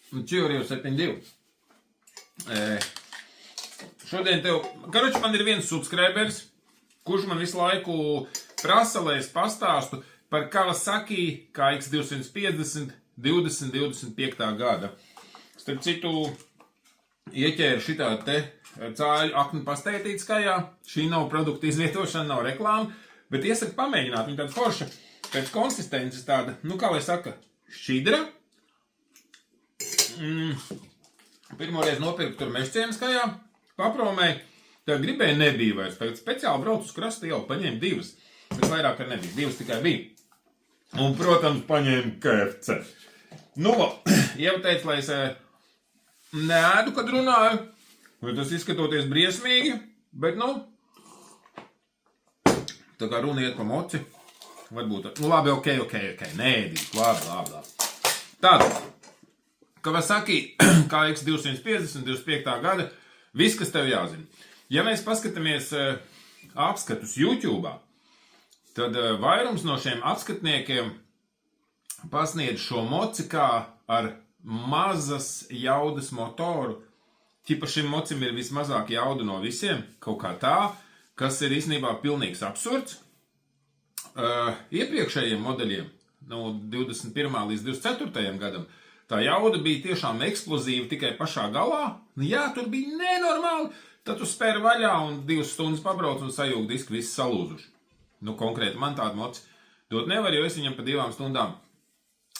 Čioriju 72. Šodien tev, man ir viens subscribers, kurš man visu laiku prasa, lai es pastāstu par Kawasaki KX250 2025. gada. Starp citu, ieķēru šitā te cāļu akni pastētīt skajā. Šī nav produkta izvietošana, nav reklāma, bet iesaku pamēģināt. Viņa tāda forša, pēc konsistences tāda, kā lai saka, šķidra. Pirmoreiz nopirku tur Mežcienas skajā, papromēju. Tā gribēja nebija vairs. Tagad speciāli braucu uz krastu jau paņēmu divas. Bet vairāk ar nebija. Divas tikai bija. Un, protams, paņēmu KFC. Jau teicu, lai es neēdu, kad runāju. Vai tas izskatoties briesmīgi. Bet, tā kā runa iet pa moci. Varbūt, labi, ok. Neēdīt. Labi. Tātad, Kawasaki KX250 25. gada. Viss, kas tev jāzina. Ja mēs paskatāmies apskatus YouTube'ā, tad vairums no šiem apskatniekiem pasniedz šo moci kā ar mazas jaudas motoru. Ķipa šim mocim ir vismazāk jauda no visiem, kaut kā tā, kas ir īstenībā pilnīgs absurds. Iepriekšējiem modeļiem, no 21. līdz 24. gadam, tā jauda bija tiešām eksplozīva tikai pašā galā. Jā, tur bija nenormāli. Tad tu spēri vaļā un 2 stundas pabrauc un sajūg diski visi salūzuši. Konkrēti man tādu moci dot nevar, jo es viņam pa 2 stundām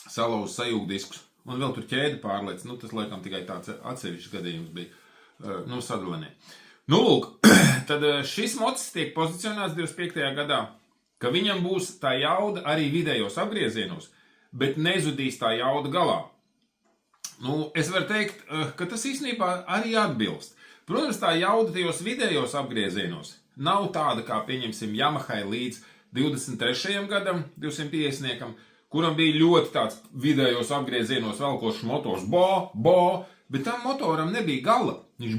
salauzu sajūg diskus. Un vēl tur ķēdi pārlēc. Tas laikam tikai tāds atsevišķs gadījums bija. Sadalenie. Lūk, tad šis mocis tiek pozicionēts 25. gadā, ka viņam būs tā jauda arī vidējos apgriezienos, bet nezudīs tā jauda galā. Es varu teikt, ka tas īstenībā arī atbilst. Protams, tā jauda tajos vidējos apgriezienos nav tāda, kā pieņemsim Yamahai līdz 23. gadam, 250-niekam, kuram bija ļoti tāds vidējos apgriezienos velkošs motors, bet tam motoram nebija gala. Viņš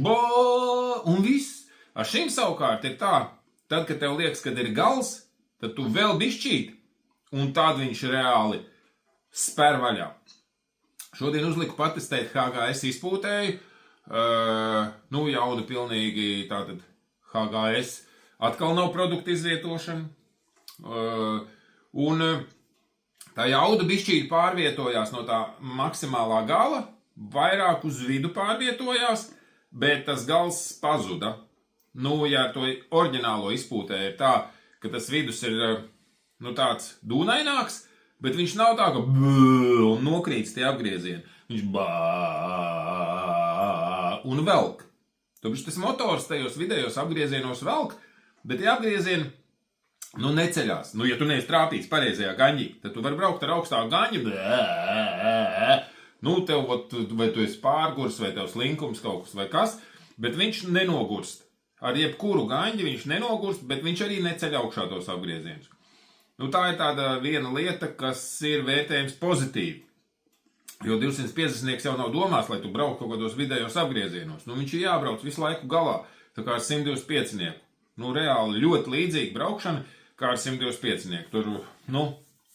un viss. Ar šim savukārt ir tā, tad, kad tev liekas, kad ir gals, tad tu vēl bišķīt, un tad viņš reāli spēr vaļā. Šodien uzliku patestēt HGS izpūtēju. Jauda pilnīgi, tātad HGS atkal nav produkta izvietošana. Un tā jauda bišķīt pārvietojās no tā maksimālā gala, vairāk uz vidu pārvietojās, bet tas gals pazuda. Ja to oriģinālo izpūtē ir tā, ka tas vidus ir tāds dūnaināks, bet viņš nav tā, ka un nokrīts tie apgriezieni. Viņš un velk. Tāpēc tas motors tajos vidējos apgriezienos velk, bet tie apgriezieni, neceļās. Ja tu neesi trāpīts pareizajā gaņģī, tad tu vari braukt ar augstāku gaņģi. Tev, vai tu esi pārgurs, vai tev slinkums kaut kas vai kas, bet viņš nenogurst. Ar jebkuru gaņģi viņš nenogurst, bet viņš arī neceļ augšā tos apgriezienus. Tā ir tāda viena lieta, kas ir vērtējums pozitīvi. Jo 250-nieks jau nav domās, lai tu brauc kaut kādos vidējos apgriezienos. Viņš ir jābrauc visu laiku galā, tā kā ar 125-nieku. Reāli ļoti līdzīga braukšana, kā ar 125-nieku. Tur,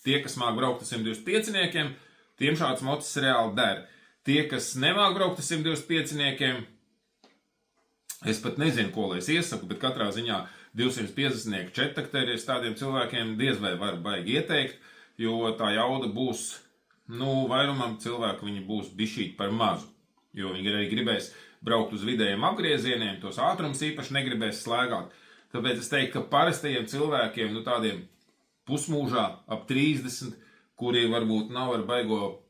tie, kas māk braukt ar 125-niekiem, tiem šāds mocis reāli der. Tie, kas nemāk braukt ar 125-niekiem, es pat nezinu, ko lai es iesaku, bet katrā ziņā 250-nieku čettakteri tādiem cilvēkiem diez vai var baigi ieteikt, jo tā jauda būs, vairumam cilvēku viņi būs bišķīt par mazu, jo viņi arī gribēs braukt uz vidējiem apgriezieniem, tos ātrums īpaši negribēs slēgāt. Tāpēc es teiktu, ka parastajiem cilvēkiem, tādiem pusmūžā ap 30, kuri varbūt nav ar baigo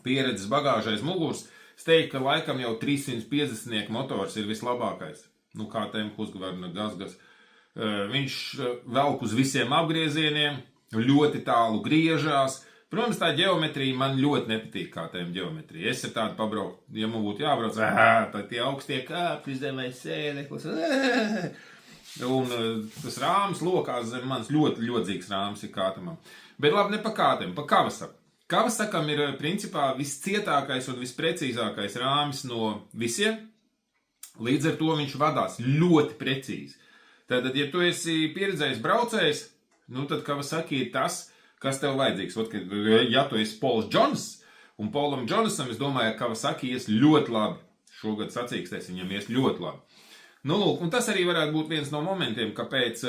pieredzes bagāžais muguras, es teiktu, ka laikam jau 350-nieku motors ir vislabākais. Kā tēm Husqvarna Gazgas. Viņš velk uz visiem apgriezieniem, ļoti tālu griežās. Protams, tā ģeometrija man ļoti nepatīk kā tēm ģeometrija. Es ar tādu pabraukt, ja man būtu jābrauc, tad tie augstie kāpļi zemēs sēdeklis. Un tas rāms lokās zem manis, ļoti ļodzīgs rāms ir kātamam. Bet labi, ne pa kātiem, pa Kawasaki. Kawasakam ir principā viscietākais un visprecīzākais rāmis no visiem. Līdz ar to viņš vadās ļoti precīzi. Tātad, ja tu esi pieredzējis braucējs, tad Kawasaki ir tas, kas tev vajadzīgs. Ja tu esi Pols Džons Un Polam Džonasam, es domāju, ka Kawasaki ies ļoti labi. Šogad sacīkstēs viņam ies ļoti labi. Nu, lūk, un tas arī varētu būt viens no momentiem, kāpēc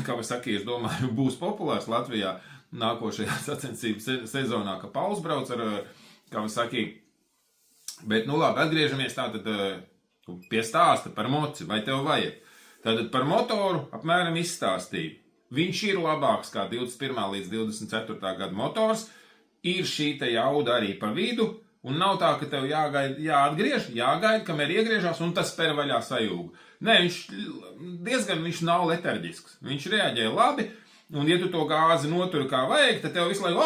Kawasaki, es domāju, būs populārs Latvijā nākošajā sacensību sezonā, ka Pauls brauc ar Kawasaki. Bet, nu labi, atgriežamies tātad pie stāsta par moci, vai tev vajag. Tātad par motoru apmēram izstāstīju. Viņš ir labāks kā 21. līdz 24. gada motors, ir šī te jauda arī pa vidu, un nav tā, ka tev jāgaida, kamēr iegriežās, un tas spēr vaļā sajūgu. Nē, viņš nav letarģisks. Viņš reaģē labi, un ja tu to gāzi noturi kā vajag, tad tev visu laiku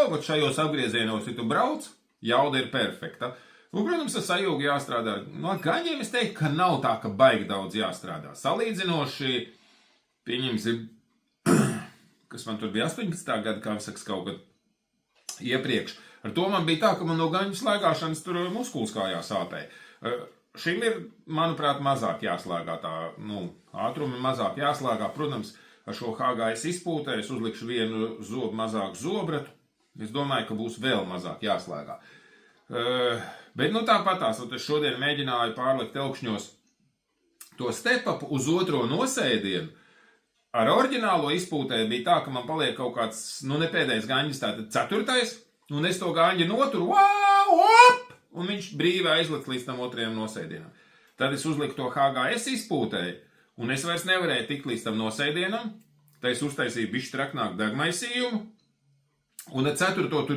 vat šajos apgriezienos, ja tu brauc, jauda ir perfekta. Un, protams, ar sajūgu jāstrādā. No gaņiem es teiktu, ka nav tā, ka baigi daudz jāstrādā. Salīdzinoši, pieņemsim, kas man tur bija 18. gada, kā saks kaut kad iepriekš. Ar to man bija tā, ka man no gaņu slēgāšanas tur muskuls kājā sāpēja. Šim ir, manuprāt, mazāk jāslēgā tā, ātrumi mazāk jāslēgā. Protams, ar šo HGS izpūtē es uzlikšu vienu zobu mazāku zobratu. Es domāju, ka būs vēl mazāk jāslēgā. Bet, tāpatās, es šodien mēģināju pārlikt elkšņos to step-upu uz otro nosēdienu. Ar oriģinālo izpūtē bija tā, ka man paliek kaut kāds, ne pēdējais gaņģis, tātad 4. Un es to gaņģi noturu, un viņš brīvi aizlec līdz tam otrajam nosēdienam. Tad es uzliku to HGS izpūtēju, un es vairs nevarēju tikt līdz tam nosēdienam. Tad es uztaisīju bišķi traknāku degmaisījumu, un ar 4. tur